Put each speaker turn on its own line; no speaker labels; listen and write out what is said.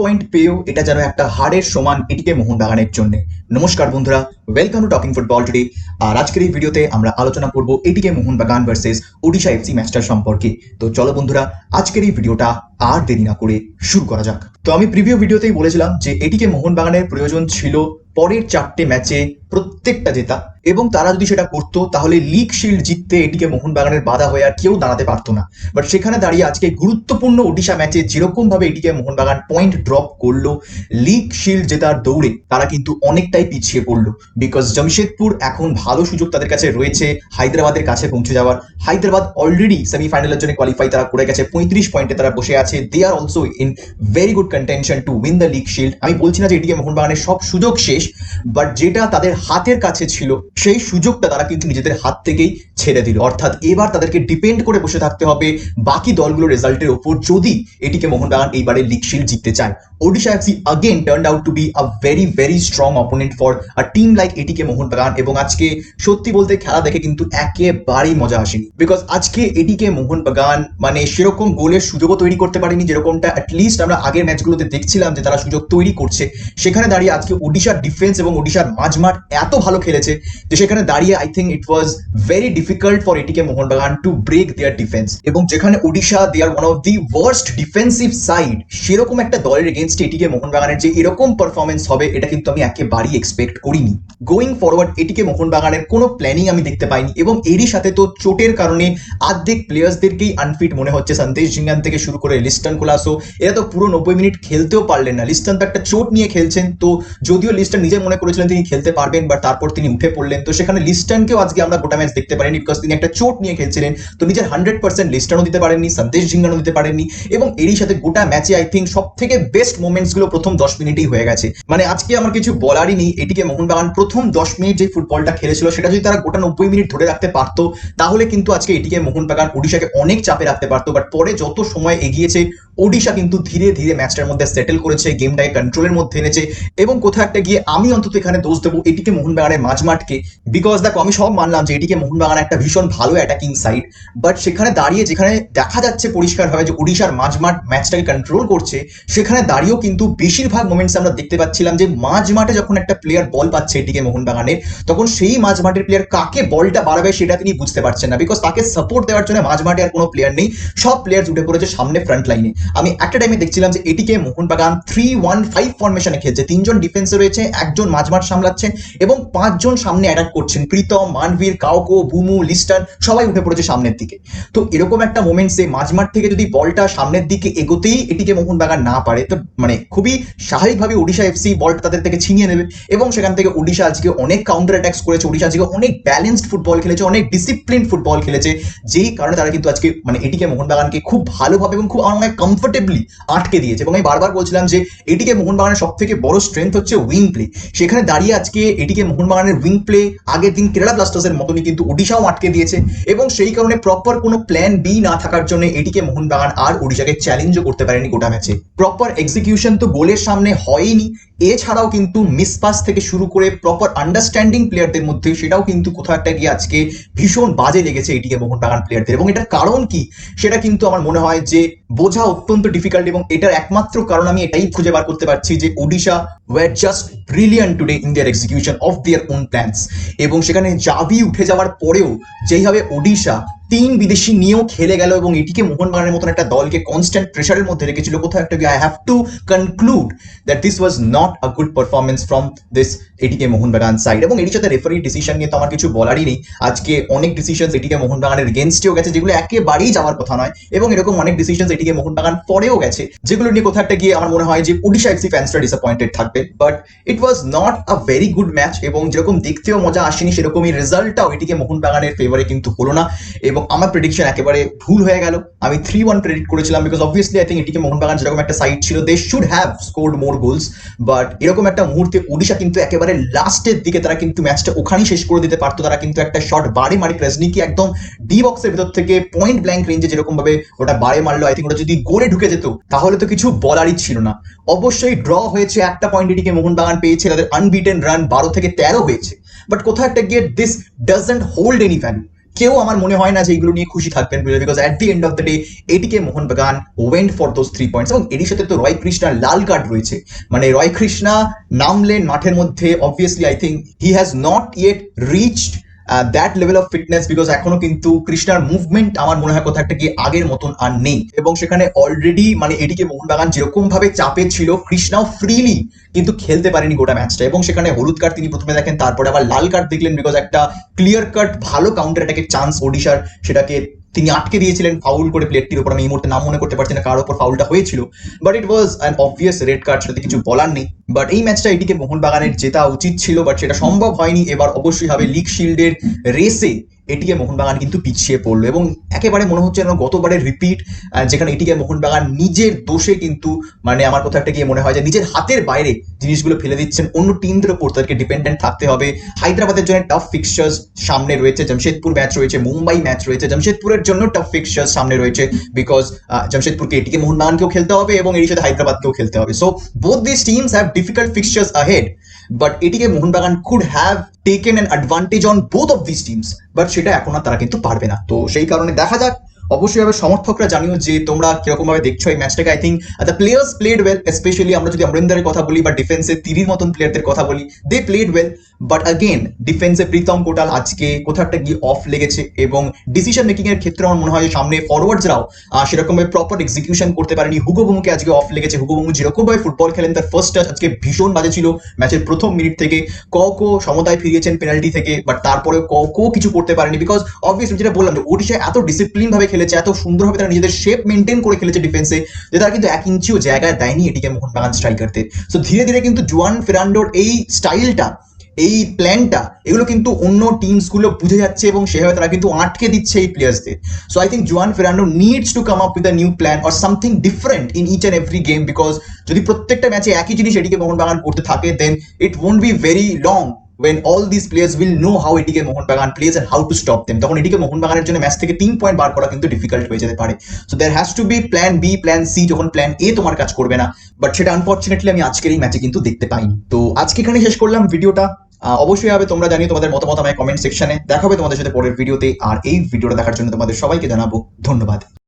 Point পেয়েও এটা যেন একটা হারের সমান এটিকে মোহনবাগানের জন্য। নমস্কার বন্ধুরা, welcome to talking football today. আর আজকের এই ভিডিওতে আমরা আলোচনা করব এটিকে মোহনবাগান ভার্সেস ওডিশা এফসি ম্যাচটার সম্পর্কে। তো চলো বন্ধুরা, আজকের এই ভিডিওটা আর দেরি না করে শুরু করা যাক। তো আমি প্রিভিউ ভিডিওতেই বলেছিলাম যে এটিকে মোহনবাগানের প্রয়োজন ছিল পরের 4টে ম্যাচে প্রত্যেকটা জেতা, এবং তারা যদি সেটা করতো তাহলে লিগ শিল্ড জিততে এটিকে মোহনবাগানের বাধা হয়ে আর কেউ দাঁড়াতে পারতো না। বাট সেখানে দাঁড়িয়ে আজকে গুরুত্বপূর্ণ ওডিশা ম্যাচে যেরকম ভাবে এটিকে মোহনবাগান পয়েন্ট ড্রপ করলো, লিগ শিল্ড জেতার দৌড়ে তারা কিন্তু অনেকটাই পিছিয়ে পড়লো। বিকজ জামশেদপুর এখন ভালো সুযোগ তাদের কাছে রয়েছে হায়দ্রাবাদের কাছে পৌঁছে যাওয়ার। হায়দ্রাবাদ অলরেডি সেমিফাইনালের জন্য কোয়ালিফাই তারা করে গেছে, 35 পয়েন্টে তারা বসে আছে। They are also in very good contention to win the league shield. আমি বলছি না যে এটিকে মোহনবাগানের সব সুযোগ শেষ, বাট যেটা তাদের হাতের কাছে ছিল সেই সুযোগটা তারা কিন্তু নিজেদের হাত থেকেই ছেড়ে দিল। অর্থাৎ এবার তাদেরকে ডিপেন্ড করে বসে থাকতে হবে বাকি দলগুলোর রেজাল্টের উপর, যদি এটিকে মোহনবাগান এইবারে লিগ শিল্ড জিততে চায়। Odisha FC again turned out to be a very strong opponent for a team like এটিকে মোহনবাগান, এবং আজকে সত্যি বলতে খেলা দেখে কিন্তু একেবারেই মজা আসেনি। বিকজ আজকে এটিকে মোহনবাগান মানে সেরকম গোলের সুযোগও তৈরি করতে পারেনি যেরকমটা অ্যাটলিস্ট আমরা আগের ম্যাচগুলোতে দেখছিলাম যে তারা সুযোগ তৈরি করছে। সেখানে দাঁড়িয়ে আজকে ওডিশার ডিফেন্স এবং ওডিশার মাঝমাঠ এত ভালো খেলেছে যে সেখানে দাঁড়িয়ে I think it was very difficult for এটিকে Mohun Bagan to break there defence. এবং যেখানে ওডিশা দে আর one of the worst defensive side, সেরকম একটা দলের এগেনস্ট এটিকে মোহনবাগানের যে এরকম পারফরমেন্স হবে এটা কিন্তু আমি একেবারেই এক্সপেক্ট করিনি। গোয়িং ফরওয়ার্ড এটিকে মোহনবাগানের কোনো প্ল্যানিং আমি দেখতে পাইনি, এবং এরই সাথে তো চোটের কারণে অর্ধেক প্লেয়ার্সদেরকেই আনফিট মনে হচ্ছে। সন্দেশ ঝিঙ্গান থেকে শুরু করে লিস্টন কোলাসো, এরা তো পুরো 90 মিনিট খেলতেও পারলেন না। লিস্টন তো একটা চোট নিয়ে খেলছেন, তো যদিও লিস্টন নিজে মনে করেছিলেন তিনি খেলতে পারবেন, বাট তারপর তিনি উঠে পড়লেন। তো সেখানে লিস্টনকেও আজকে আমরা গোটা ম্যাচ দেখতে পারিনি, বিকজ তিনি একটা চোট নিয়ে খেলছিলেন। তো নিজের 100% লিস্টনও দিতে পারেননি, সন্দেশ ঝিঙ্গানও দিতে পারেননি। এবং এরই সাথে গোটা ম্যাচে আই থিঙ্ক সব থেকে বেস্ট মোমেন্টস গুলো প্রথম 10 মিনিটেই হয়ে গেছে। মানে আজকে আমার কিছু বলারই নেই। এটিকে মোহনবাগান প্রথম 10 মিনিট যে ফুটবলটা খেলেছিল সেটা যদি তারা গোটা 90 মিনিট ধরে রাখতে পারতো তাহলে কিন্তু আজকে এটিকে মোহনবাগান ওডিশাকে অনেক চাপে রাখতে পারতো। বাট পরে যত সময় এগিয়েছে ওডিশা কিন্তু ধীরে ধীরে ম্যাচটার মধ্যে সেটেল করেছে, গেমটাকে কন্ট্রোলের মধ্যে এনেছে। এবং কোথাও একটা গিয়ে আমি অন্তত এখানে দোষ দেবো এটিকে মোহনবাগানের মাঝমাঠকে। বিকজ দেখো, আমি সব মানলাম যে এটিকে মোহনবাগান একটা ভীষণ ভালো অ্যাটাকিং সাইড, বাট সেখানে দাঁড়িয়ে যেখানে দেখা যাচ্ছে পরিষ্কারভাবে যে ওডিশার মাঝমাঠ ম্যাচটাকে কন্ট্রোল করছে, সেখানে দাঁড়িয়েও কিন্তু বেশিরভাগ মোমেন্টস আমরা দেখতে পাচ্ছিলাম যে মাঝমাঠে যখন একটা প্লেয়ার বল পাচ্ছে এটিকে মোহনবাগানের, তখন সেই মাঝমাঠের প্লেয়ার কাকে বলটা বাড়াবে সেটা তিনি বুঝতে পারছেন না। বিকজ তাকে সাপোর্ট দেওয়ার জন্য মাঝমাঠে আর কোনো প্লেয়ার নেই, সব প্লেয়ার উঠে পড়েছে সামনে ফ্রন্ট লাইনে। আমি একটা টাইমে দেখছিলাম যে এটিকে মোহনবাগান 3-1-5 ফরমেশনে খেলছে, 3 জন ডিফেন্সে রয়েছে, একজন মাঝমাঠ সামলাচ্ছেন এবং 5 জন সামনে অ্যাটাক করছেন। প্রীতম, মানভীর, কাউকো, বুমু, লিস্টন সবাই উঠে পড়েছে সামনের দিকে। তো এরকম একটা মোমেন্টসে মাঝমাঠ থেকে যদি বলটা সামনের দিকে এগোতেই এটিকে মোহনবাগান না পারে, তো মানে খুবই স্বাভাবিকভাবে ওডিশা এফসি বলটা তাদের থেকে ছিনিয়ে নেবে। এবং সেখান থেকে ওডিশা আজকে অনেক কাউন্টার অ্যাটাক্স করেছে, ওডিশা আজকে অনেক ব্যালেন্সড ফুটবল খেলেছে, অনেক ডিসিপ্লিন ফুটবল খেলেছে, যেই কারণে তারা কিন্তু আজকে মানে এটিকে মোহনবাগানকে খুব ভালোভাবে এবং খুব অনেক কমফোর্টেবলি আটকে দিয়েছে। এবং আমি বারবার বলছিলাম যে এটিকে মোহনবাগানের সব থেকে বড় স্ট্রেংথ হচ্ছে উইং প্লে। সেখানে দাঁড়িয়ে আজকে এটিকে মোহনবাগানের উইং প্লে আগের দিন কেরালা ব্লাস্টার্সের মতনই কিন্তু ওডিশাও আটকে দিয়েছে, এবং সেই কারণে প্রপার কোনো প্ল্যান বি না থাকার জন্য এটিকে মোহনবাগান আর ওডিশাকে চ্যালেঞ্জও করতে পারেনি গোটা ম্যাচে। প্রপার এক্সিকিউশন তো গোলের সামনে হয়নি, এছাড়াও কিন্তু মিসপাস থেকে শুরু করে প্রপার আন্ডারস্ট্যান্ডিং প্লেয়ারদের মধ্যে সেটাও কিন্তু কোথাও একটা গিয়ে আজকে ভীষণ বাজে লেগেছে এটিকে মোহনবাগান প্লেয়ারদের। এবং এটার কারণ কি সেটা কিন্তু আমার মনে হয় যে বোঝা অত্যন্ত ডিফিকাল্ট, এবং এটার একমাত্র কারণ আমি এটাই খুঁজে বার করতে পারছি যে Odisha were just brilliant today in their execution of their own plans. এবং সেখানে জাভি উঠে যাওয়ার পরেও যেইভাবে ওডিশা 3 বিদেশি নিয়েও খেলে গেল এবং এটিকে মোহনবাগানের মতন একটা দলকে কনস্ট্যান্ট প্রেশারের মধ্যে রেখেছিল, কোথাও একটা I have to conclude that this was not a good performance from this এটিকে মোহনবাগান সাইড। এবং এটির সাথে রেফারি ডিসিশন নিয়ে তো আমার কিছু বলারই নেই। আজকে অনেক ডিসিশন এটিকে মোহনবাগানের এগেনস্টেও গেছে যেগুলো একেবারেই যাওয়ার কথা নয়, এবং এরকম অনেক ডিসিশন এটিকে মোহনবাগান পরেও গেছে যেগুলো নিয়ে কোথাও একটা গিয়ে আমার মনে হয় যে ওডিশা এফসি ফ্যান্সরা ডিসঅ্যাপয়েন্টেড থাকবে। But it was not a very good match, এবং যেরকম দেখতেও মজা আসেনি সেরকমই রেজাল্টটাও এটিকে মোহনবাগানের ফেভারে কিন্তু হলো না। এবং আমার প্রেডিকশন একেবারে ভুল হয়ে গেল। আমি 3-1 প্রেডিক্ট করেছিলাম, বিকজ অবভিয়াসলি আই থিঙ্ক এটিকে মোহনবাগান যেরকম একটা সাইড ছিল they should have scored more goals. But এরকম একটা মুহূর্তে ওডিশা কিন্তু একেবারে লাস্টের দিকে তারা কিন্তু ম্যাচটা ওখানেই শেষ করে দিতে পারতো। তারা কিন্তু একটা শট বারে মারি ক্রেজনিকি একদম ডি বক্সের ভেতর থেকে পয়েন্ট ব্ল্যাঙ্ক রেঞ্জে যেরকম ভাবে ওটা বারে মারলো, আই থিঙ্ক ওটা যদি গোলে ঢুকে যেত তাহলে তো কিছু বলারই ছিল না। অবশ্যই ড্র হয়েছে, একটা পয়েন্ট এটিকে মোহনবাগান পেয়েছে, তাদের আনবিটেন রান 12 থেকে 13 হয়েছে। বাট কোথাও একটা গিয়ে this doesn't hold any value. কেউ আমার মনে হয় না যে এইগুলো নিয়ে খুশি থাকবেন, because at the end of the day এটিকে Mohun Bagan went for those 3 points. এবং এর সাথে তো রয় কৃষ্ণার লাল কার্ড রয়েছে, মানে রয় কৃষ্ণা নামলেন মাঠের মধ্যে, obviously I think he has not yet reached that level of fitness, because এখনো কিন্তু কৃষ্ণার মুভমেন্ট আমার মনে হয় কোথাও একটা গিয়ে আগের মতন আর নেই। এবং সেখানে অলরেডি মানে এটিকে মোহনবাগান যেরকম ভাবে চাপে ছিল, কৃষ্ণাও ফ্রিলি কিন্তু খেলতে পারেনি গোটা ম্যাচটা। এবং সেখানে হলুদ কার্ড তিনি প্রথমে দেখেন, তারপরে আবার লাল কার্ড দেখলেন, বিকজ একটা ক্লিয়ার কাট ভালো কাউন্টার অ্যাটাকের চান্স ওডিশার, সেটাকে তিনি আটকে দিয়েছিলেন ফাউল করে প্লেটটির উপর। আমি এই মুহূর্তে নাম মনে করতে পারছি না কার উপর ফাউলটা হয়েছিল, but it was an obvious red card, সেটাতে কিছু বলার নেই। বাট এই ম্যাচটা এটিকে মোহনবাগানের জেতা উচিত ছিল, বাট সেটা সম্ভব হয়নি। এবার অবশ্যই হবে লিগ শিল্ডের রেসে এটিকে মোহনবাগান কিন্তু পিছিয়ে পড়লো, এবং একেবারে মনে হচ্ছে যেন গতবারের রিপিট, যেখানে এটিকে মোহনবাগান নিজের দোষে কিন্তু মানে আমার কোথাও একটা গিয়ে মনে হয় যে নিজের হাতের বাইরে জিনিসগুলো ফেলে দিচ্ছেন অন্য টিমদের উপর, তাদেরকে ডিপেন্ডেন্ট থাকতে হবে। হায়দ্রাবাদের জন্য টাফ ফিক্সচার্স সামনে রয়েছে, জামশেদপুর ম্যাচ রয়েছে, মুম্বাই ম্যাচ রয়েছে, জামশেদপুরের জন্য টাফ ফিক্সচার্স সামনে রয়েছে, বিকজ জামশেদপুরকে এটিকে মোহনবাগানকেও খেলতে হবে এবং এর সাথে হায়দ্রাবাদকেও খেলতে হবে। So both this teams have difficult ফিক্সচার্স ahead, but এটিকে Mohun Bagan could have taken an advantage on both of this teams, but সেটা এখন আর তারা কিন্তু পারবে না। তো সেই কারণে দেখা যাক। অবশ্যই ভাবে সমর্থকরা জানিও যে তোমরা কিরকম ভাবে দেখছো এই ম্যাচটাকে। I think the players played well, specially আমরা যদি অমরিন্দরের কথা বলি বা ডিফেন্সে তিরির মতন প্লেয়ারদের কথা বলি, they played well, but again ডিফেন্সে প্রীতম কোটাল আজকে কোথাও একটা গিয়ে অফ লেগেছে, এবং ডিসিশন মেকিং এর ক্ষেত্রে আমার মনে হয় যে সামনে ফরওয়ার্ডসরাও সেরকম ভাবে প্রপার এক্সিকিউশন করতে পারেনি। হুগো বুমুকে আজকে অফ লেগেছে। হুগো বুমু যেরকম ভাবে ফুটবল খেলেন, তার ফার্স্ট টাচ আজকে ভীষণ বাজে ছিল ম্যাচের প্রথম মিনিট থেকে। কো সমতায় ফিরিয়েছেন পেনাল্টি থেকে, বাট তারপরে কো কিছু করতে পারেনি, বিকজ অবভিয়াসলি যেটা বললাম যে ওডিশা এত ডিসিপ্লিন ভাবে খেলেছে, এত সুন্দরভাবে তারা নিজেদের শেপ মেনটেন করে খেলেছে ডিফেন্সে, যে তারা কিন্তু 1 ইঞ্চিও জায়গায় দেয়নি এটিকে মোহনবাগান স্ট্রাইকারদের। সো ধীরে ধীরে কিন্তু জুয়ান ফেরান্ডোর এই স্টাইলটা, এই প্ল্যানটা, এগুলো কিন্তু অন্য টিমস গুলো বুঝে যাচ্ছে এবং সেভাবে তারা কিন্তু আটকে দিচ্ছে এই প্লেয়ার্সদের। So I think Juan Ferrando needs to come up with a new plan or something different in each and every game, because যদি প্রত্যেকটা ম্যাচে একই জিনিস এটিকে মোহনবাগান করতে থাকে, দেন ইট won't be very long when all these players will know how এটিকে Mohun Bagan plays and how to stop them, তখন এটিকে মোহনবাগানের জন্য ম্যাচ থেকে 3 পয়েন্ট বার করা কিন্তু ডিফিকাল্ট হয়ে যেতে পারে। So there has to be plan B, plan C, যখন প্ল্যান এ তোমার কাজ করবে না, বাট সেটা আনফরচুনেটলি আমি আজকের এই ম্যাচে কিন্তু দেখতে পাইনি। তো আজকে এখানে শেষ করলাম ভিডিওটা। অবশ্যই হবে তোমরা জানিও তোমাদের মতামত আমায় কমেন্ট সেকশনে। দেখা হবে তোমাদের সাথে পরের ভিডিওতে, আর এই ভিডিওটা দেখার জন্য তোমাদের সবাইকে জানাবো ধন্যবাদ।